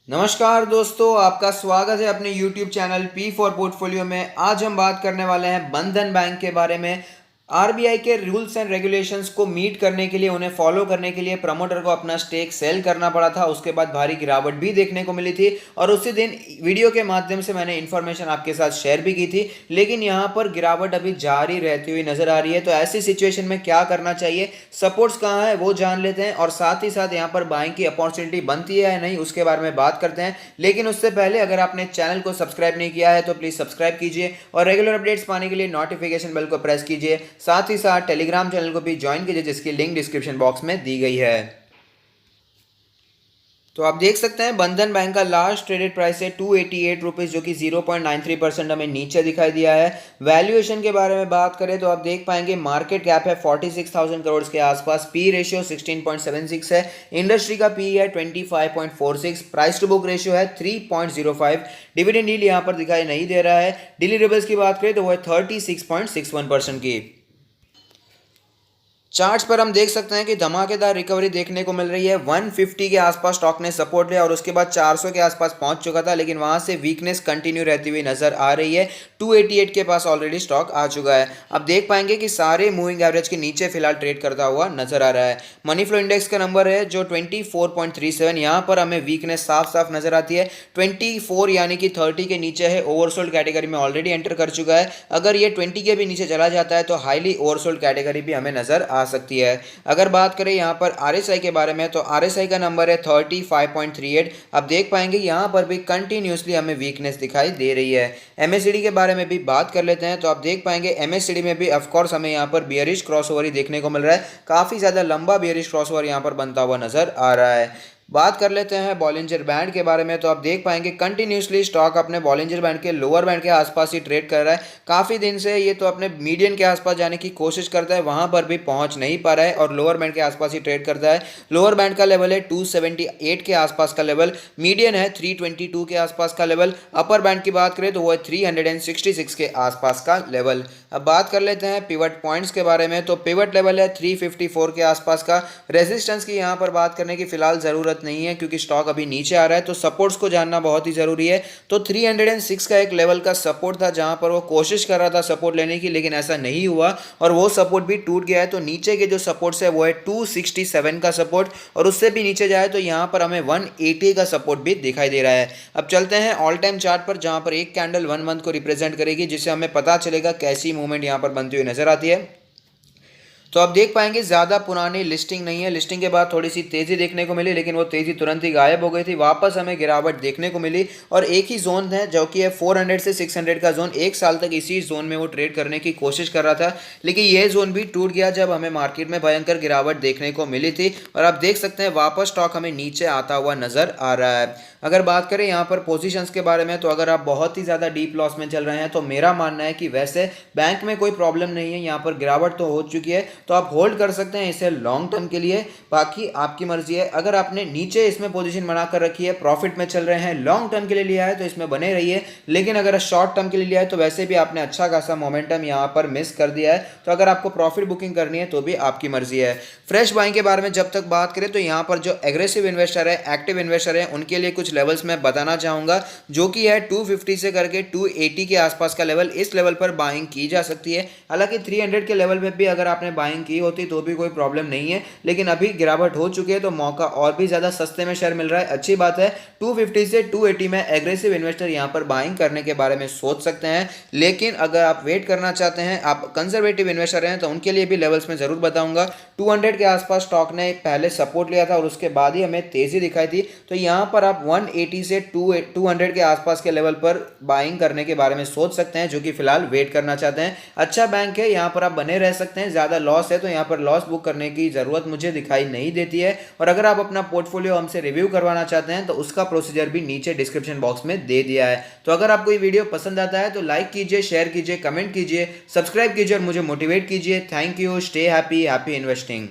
नमस्कार दोस्तों, आपका स्वागत है अपने YouTube channel P for portfolio में। आज हम बात करने वाले हैं बंधन बैंक के बारे में। आरबीआई के रूल्स एंड रेगुलेशंस को मीट करने के लिए, उन्हें फॉलो करने के लिए प्रमोटर को अपना स्टेक सेल करना पड़ा था। उसके बाद भारी गिरावट भी देखने को मिली थी और उसी दिन वीडियो के माध्यम से मैंने इन्फॉर्मेशन आपके साथ शेयर भी की थी। लेकिन यहाँ पर गिरावट अभी जारी रहती हुई नजर आ रही है। तो ऐसी सिचुएशन में क्या करना चाहिए, सपोर्ट्स कहाँ है वो जान लेते हैं और साथ ही साथ यहाँ पर बाइंग की अपॉर्चुनिटी बनती है या नहीं उसके बारे में बात करते हैं। लेकिन उससे पहले अगर आपने चैनल को सब्सक्राइब नहीं किया है तो प्लीज सब्सक्राइब कीजिए और रेगुलर अपडेट्स पाने के लिए नोटिफिकेशन बेल को प्रेस कीजिए। साथ ही साथ टेलीग्राम चैनल को भी ज्वाइन कीजिए जिसकी लिंक डिस्क्रिप्शन बॉक्स में दी गई है। तो आप देख सकते हैं बंधन बैंक का लास्ट ट्रेडेड प्राइस है 288 रुपीज़, जो कि 0.93% हमें नीचे दिखाई दिया है। वैल्यूएशन के बारे में बात करें तो आप देख पाएंगे मार्केट कैप है 46,000 करोड़ के आसपास, पी रेशियो 16.76 है, इंडस्ट्री का पी है 25.46, प्राइस टू बुक रेशियो है 3.05, डिविडेंड यील्ड यहाँ पर दिखाई नहीं दे रहा है। डिलीवरेबल्स की बात करें तो वो है 36.61% की। चार्ट्स पर हम देख सकते हैं कि धमाकेदार रिकवरी देखने को मिल रही है। 150 के आसपास स्टॉक ने सपोर्ट लिया और उसके बाद 400 के आसपास पहुंच चुका था, लेकिन वहां से वीकनेस कंटिन्यू रहती हुई नजर आ रही है। 288 के पास ऑलरेडी स्टॉक आ चुका है। अब देख पाएंगे कि सारे मूविंग एवरेज के नीचे फिलहाल ट्रेड करता हुआ नजर आ रहा है। मनी फ्लो इंडेक्स का नंबर है जो 24.37, यहाँ पर हमें वीकनेस साफ साफ नजर आती है। 24 यानी कि 30 के नीचे है, ओवरसोल्ड कैटेगरी में ऑलरेडी एंटर कर चुका है। अगर ये 20 के भी नीचे चला जाता है तो हाईली ओवरसोल्ड कैटेगरी भी हमें नजर आ सकती है। अगर बात करें यहाँ पर आरएसआई के बारे में तो आरएसआई का नंबर है 35.38। अब देख पाएंगे यहाँ पर भी कंटिन्यूसली हमें वीकनेस दिखाई दे रही है। एमएससीडी के बारे में भी बात कर लेते हैं तो आप देख पाएंगे एमएससीडी में भी ऑफकोर्स हमें यहाँ पर बियरिश क्रॉसओवर ही देखने को मिल रहा है। काफी ज्यादा लंबा बियरिश क्रॉसओवर यहाँ पर बनता हुआ नजर आ रहा है। बात कर लेते हैं बॉलिंजर बैंड के बारे में तो आप देख पाएंगे कंटिन्यूसली स्टॉक अपने बॉलिंजर बैंड के लोअर बैंड के आसपास ही ट्रेड कर रहा है। काफ़ी दिन से ये तो अपने मीडियन के आसपास जाने की कोशिश करता है, वहां पर भी पहुंच नहीं पा रहा है और लोअर बैंड के आसपास ही ट्रेड करता है। लोअर बैंड का लेवल है 278 के आसपास का लेवल, मीडियन है 322 के आसपास का लेवल, अपर बैंड की बात करें तो वो है 366 के आसपास का लेवल। अब बात कर लेते हैं पिवट पॉइंट्स के बारे में तो पिवट लेवल है 354 के आसपास का। रेजिस्टेंस की यहाँ पर बात करने की फिलहाल ज़रूरत नहीं है क्योंकि स्टॉक अभी नीचे आ रहा है, तो सपोर्ट्स को जानना बहुत ही ज़रूरी है। तो 306 का एक लेवल का सपोर्ट था जहाँ पर वो कोशिश कर रहा था सपोर्ट लेने की, लेकिन ऐसा नहीं हुआ और वो सपोर्ट भी टूट गया है। तो नीचे के जो सपोर्ट्स है वो है 267 का सपोर्ट और उससे भी नीचे जाए तो यहाँ पर हमें 180 का सपोर्ट भी दिखाई दे रहा है। अब चलते हैं ऑल टाइम चार्ट पर जहाँ पर एक कैंडल 1 मंथ को रिप्रेजेंट करेगी, जिससे हमें पता चलेगा कैसी मूवमेंट यहाँ पर बनती हुई नजर आती है। तो आप देख पाएंगे ज़्यादा पुरानी लिस्टिंग नहीं है। लिस्टिंग के बाद थोड़ी सी तेज़ी देखने को मिली, लेकिन वो तेज़ी तुरंत ही गायब हो गई थी। वापस हमें गिरावट देखने को मिली और एक ही जोन है जो कि है 400 से 600 का जोन। एक साल तक इसी जोन में वो ट्रेड करने की कोशिश कर रहा था, लेकिन ये जोन भी टूट गया जब हमें मार्केट में भयंकर गिरावट देखने को मिली थी। और आप देख सकते हैं वापस स्टॉक हमें नीचे आता हुआ नजर आ रहा है। अगर बात करें यहाँ पर पोजीशंस के बारे में तो अगर आप बहुत ही ज़्यादा डीप लॉस में चल रहे हैं तो मेरा मानना है कि वैसे बैंक में कोई प्रॉब्लम नहीं है, यहाँ पर गिरावट तो हो चुकी है तो आप होल्ड कर सकते हैं इसे लॉन्ग टर्म के लिए। बाकी आपकी मर्जी है। अगर आपने नीचे इसमें पोजीशन बना कर रखी है, प्रॉफिट में चल रहे हैं, लॉन्ग टर्म के लिए लिया है तो इसमें बने रहिए, लेकिन अगर शॉर्ट टर्म के लिए लिया है तो वैसे भी आपने अच्छा खासा मोमेंटम यहाँ पर मिस कर दिया है। तो अगर आपको प्रॉफिट बुकिंग करनी है तो भी आपकी मर्जी है। फ्रेश बाइंग के बारे में जब तक बात करें तो यहाँ पर जो एग्रेसिव इन्वेस्टर है, एक्टिव इन्वेस्टर है, उनके लिए कुछ लेवल्स में बताना चाहूंगा जो कि है 250 से करके 280 के आसपास का लेवल। इस लेवल पर बाइंग की जा सकती है। हालांकि 300 के लेवल पे भी अगर आपने बाइंग की होती तो भी कोई प्रॉब्लम नहीं है, लेकिन अभी गिरावट हो चुकी है तो मौका और भी ज्यादा सस्ते में शेयर मिल रहा है। अच्छी बात है। 250 से 280 में एग्रेसिव इन्वेस्टर यहां पर बाइंग करने के बारे में सोच सकते हैं, लेकिन अगर आप वेट करना चाहते हैं, आप कंजर्वेटिव इन्वेस्टर हैं, तो उनके लिए भी लेवल्स में जरूर बताऊंगा। 200 के आसपास स्टॉक ने पहले सपोर्ट लिया था और उसके बाद ही हमें तेजी दिखाई थी। तो यहां पर आप 180 से 200 के आसपास के लेवल पर बाइंग करने के बारे में सोच सकते हैं, जो कि फिलहाल वेट करना चाहते हैं। अच्छा बैंक है, यहाँ पर आप बने रह सकते हैं। ज्यादा लॉस है तो यहाँ पर लॉस बुक करने की जरूरत मुझे दिखाई नहीं देती है। और अगर आप अपना पोर्टफोलियो हमसे रिव्यू करवाना चाहते हैं तो उसका प्रोसीजर भी नीचे डिस्क्रिप्शन बॉक्स में दे दिया है। तो अगर आपको ये वीडियो पसंद आता है तो लाइक कीजिए, शेयर कीजिए, कमेंट कीजिए, सब्सक्राइब कीजिए और मुझे मोटिवेट कीजिए। Thank you. Stay happy, happy investing.